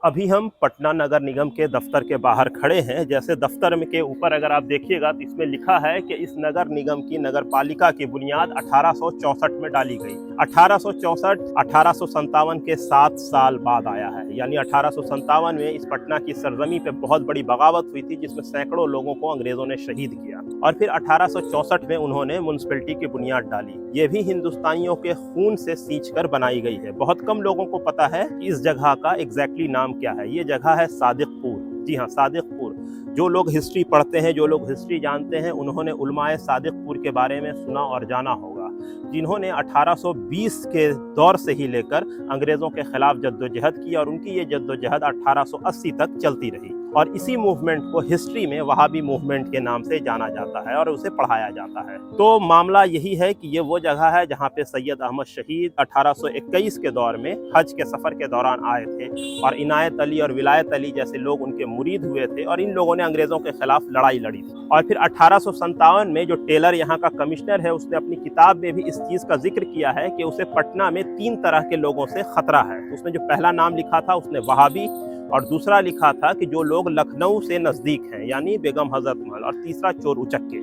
अभी हम पटना नगर निगम के दफ्तर के बाहर खड़े हैं। जैसे दफ्तर में के ऊपर अगर आप देखिएगा तो इसमें लिखा है कि इस नगर निगम की नगर पालिका की बुनियाद 1864 में डाली गई। 1864 1857 के 7 साल बाद आया है, यानी 1857 में इस पटना की सरजमी पे बहुत बड़ी बगावत हुई थी, जिसमें सैकड़ों लोगों को अंग्रेजों ने शहीद किया। और फिर 1864 में उन्होंने म्युनिसिपैलिटी की बुनियाद डाली। ये भी हिंदुस्तानियों के खून से सींच कर बनाई गई है। बहुत कम लोगों को पता है कि इस जगह का एग्जैक्टली नाम क्या है। ये जगह है सादिकपुर। जी हाँ, सादिकपुर। जो लोग हिस्ट्री पढ़ते हैं, जो लोग हिस्ट्री जानते हैं, उन्होंने उलमाए सादिकपुर के बारे में सुना और जाना होगा, जिन्होंने 1820 के दौर से ही लेकर अंग्रेजों के खिलाफ जद्दोजहद की और उनकी ये जद्दोजहद 1880 तक चलती रही। और इसी मूवमेंट को हिस्ट्री में वहाबी मूवमेंट के नाम से जाना जाता है और उसे पढ़ाया जाता है। तो मामला यही है कि ये वो जगह है जहाँ पे सैयद अहमद शहीद 1821 के दौर में हज के सफ़र के दौरान आए थे और इनायत अली और विलायत अली जैसे लोग उनके मुरीद हुए थे और इन लोगों ने अंग्रेज़ों के खिलाफ लड़ाई लड़ी थी। और फिर 1857 में जो टेलर यहाँ का कमिश्नर है, उसने अपनी किताब में भी इस चीज़ का जिक्र किया है कि उसे पटना में 3 तरह के लोगों से खतरा है। उसने जो पहला नाम लिखा था उसने वहाबी, और दूसरा लिखा था कि जो लोग लखनऊ से नज़दीक हैं यानी बेगम हजरत महल, और तीसरा चोर उचक्के।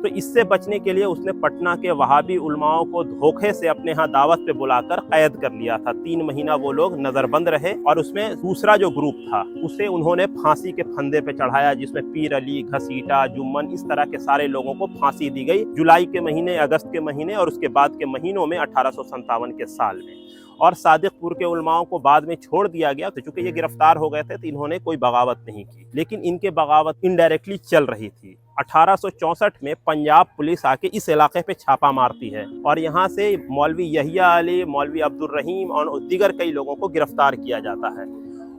तो इससे बचने के लिए उसने पटना के वहाबी उलमाओं को धोखे से अपने यहाँ दावत पे बुलाकर कैद कर लिया था। 3 महीना वो लोग नज़रबंद रहे और उसमें दूसरा जो ग्रुप था उसे उन्होंने फांसी के फंदे पे चढ़ाया, जिसमें पीर अली, घसीटा, जुम्मन, इस तरह के सारे लोगों को फांसी दी गई जुलाई के महीने, अगस्त के महीने और उसके बाद के महीनों में 1857 के साल में। और सादिकपुर के उलमाओं को बाद में छोड़ दिया गया, तो चूंकि ये गिरफ्तार हो गए थे तो इन्होंने कोई बगावत नहीं की, लेकिन इनके बगावत इनडायरेक्टली चल रही थी। 1864 में पंजाब पुलिस आके इस इलाके पे छापा मारती है और यहाँ से मौलवी यहिया अली, मौलवी अब्दुल रहीम और दीगर कई लोगों को गिरफ्तार किया जाता है।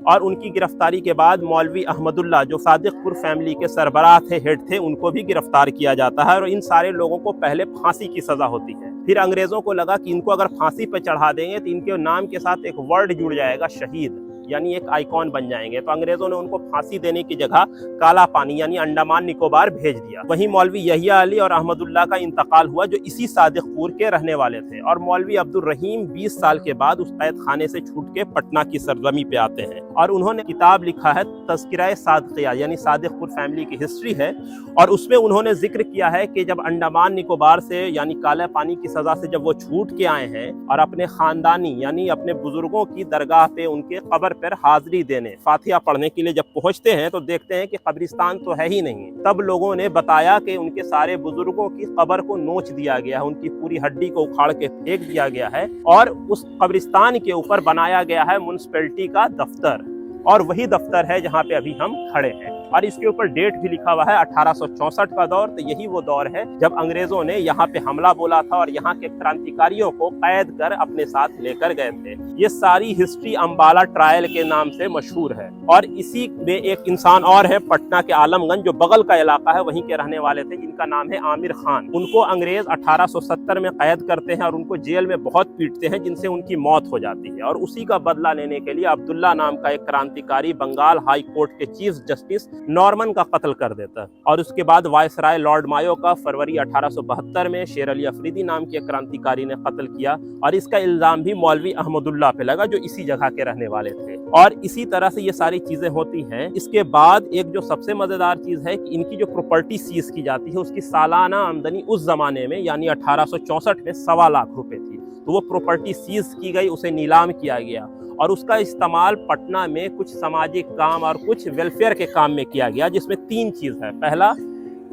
और उनकी गिरफ्तारी के बाद मौलवी अहमदुल्ला, जो सादिकपुर फैमिली के सरबराह थे, हेड थे, उनको भी गिरफ्तार किया जाता है और इन सारे लोगों को पहले फांसी की सजा होती है। फिर अंग्रेजों को लगा कि इनको अगर फांसी पर चढ़ा देंगे तो इनके नाम के साथ एक वर्ड जुड़ जाएगा, शहीद, यानी एक आइकॉन बन जाएंगे। तो अंग्रेजों ने उनको फांसी देने की जगह काला पानी यानी अंडमान निकोबार भेज दिया। वहीं मौलवी यहिया अली और अहमदुल्ला का इंतकाल हुआ, जो इसी सादिकपुर के रहने वाले थे। और मौलवी अब्दुल रहीम 20 साल के बाद उस कैद खाने से छूट के पटना की सरजमी पे आते हैं और उन्होंने किताब लिखा है तज़किरा सादिकिया, यानी सादिकपुर फैमिली की हिस्ट्री है। और उसमें उन्होंने जिक्र किया है कि जब अंडमान निकोबार से यानी काले पानी की सजा से जब वो छूट के आए हैं और अपने खानदानी यानी अपने बुजुर्गों की दरगाह पे उनके कब्र पर हाजिरी देने, फातिहा पढ़ने के लिए जब पहुंचते हैं तो देखते हैं कि कब्रिस्तान तो है ही नहीं। तब लोगों ने बताया कि उनके सारे बुजुर्गों की कब्र को नोच दिया गया है, उनकी पूरी हड्डी को उखाड़ के फेंक दिया गया है और उस कब्रिस्तान के ऊपर बनाया गया है म्युनिसिपैलिटी का दफ्तर, और वही दफ्तर है जहाँ पे अभी हम खड़े हैं। और इसके ऊपर डेट भी लिखा हुआ है 1864 का दौर। तो यही वो दौर है जब अंग्रेजों ने यहाँ पे हमला बोला था और यहाँ के क्रांतिकारियों को कैद कर अपने साथ लेकर गए थे। ये सारी हिस्ट्री अम्बाला ट्रायल के नाम से मशहूर है। और इसी में एक इंसान और है पटना के आलमगंज, जो बगल का इलाका है, वहीं के रहने वाले थे, जिनका नाम है आमिर खान। उनको अंग्रेज 1870 में कैद करते हैं और उनको जेल में बहुत पीटते हैं, जिनसे उनकी मौत हो जाती है। और उसी का बदला लेने के लिए अब्दुल्ला नाम का एक क्रांतिकारी बंगाल हाई कोर्ट के चीफ जस्टिस नॉर्मन का कत्ल कर देता है। और उसके बाद वायसराय लॉर्ड मायो का फरवरी 1872 में शेर अली अफरीदी नाम के क्रांतिकारी ने कत्ल किया और इसका इल्जाम भी मौलवी अहमदुल्ला पे लगा, जो इसी जगह के रहने वाले थे। और इसी तरह से ये सारी चीजें होती हैं। इसके बाद एक जो सबसे मजेदार चीज है कि इनकी जो प्रॉपर्टी सीज की जाती है, उसकी सालाना आमदनी उस जमाने में यानी 1864 में 1.25 लाख रुपए थी। तो वो प्रॉपर्टी सीज की गई, उसे नीलाम किया गया और उसका इस्तेमाल पटना में कुछ सामाजिक काम और कुछ वेलफेयर के काम में किया गया, जिसमें 3 चीज़ है। पहला,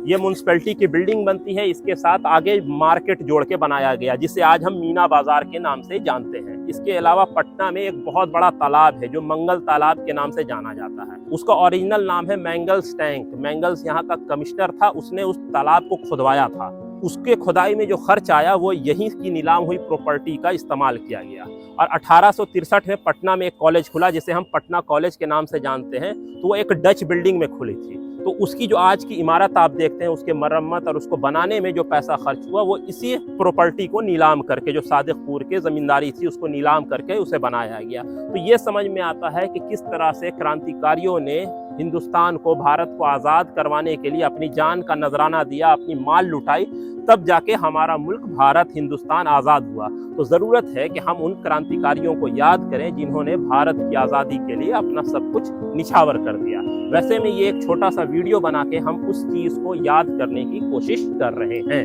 ये म्युनिसिपैलिटी की बिल्डिंग बनती है, इसके साथ आगे मार्केट जोड़ के बनाया गया, जिसे आज हम मीना बाजार के नाम से जानते हैं। इसके अलावा पटना में एक बहुत बड़ा तालाब है जो मंगल तालाब के नाम से जाना जाता है। उसका ओरिजिनल नाम है मैंगल्स टैंक। मैंगल्स यहाँ का कमिश्नर था, उसने उस तालाब को खुदवाया था। उसके खुदाई में जो खर्च आया वो यहीं की नीलाम हुई प्रॉपर्टी का इस्तेमाल किया गया। और 1863 में पटना में एक कॉलेज खुला, जिसे हम पटना कॉलेज के नाम से जानते हैं। तो वो एक डच बिल्डिंग में खुली थी। तो उसकी जो आज की इमारत आप देखते हैं, उसके मरम्मत और उसको बनाने में जो पैसा खर्च हुआ, वो इसी प्रॉपर्टी को नीलाम करके, जो सादिकपुर के ज़मींदारी थी, उसको नीलाम करके उसे बनाया गया। तो ये समझ में आता है कि किस तरह से क्रांतिकारियों ने हिंदुस्तान को, भारत को आज़ाद करवाने के लिए अपनी जान का नजराना दिया, अपनी माल लुटाई, तब जाके हमारा मुल्क भारत हिंदुस्तान आज़ाद हुआ। तो ज़रूरत है कि हम उन क्रांतिकारियों को याद करें जिन्होंने भारत की आज़ादी के लिए अपना सब कुछ निछावर कर दिया। वैसे में ये एक छोटा सा वीडियो बना के हम उस चीज़ को याद करने की कोशिश कर रहे हैं।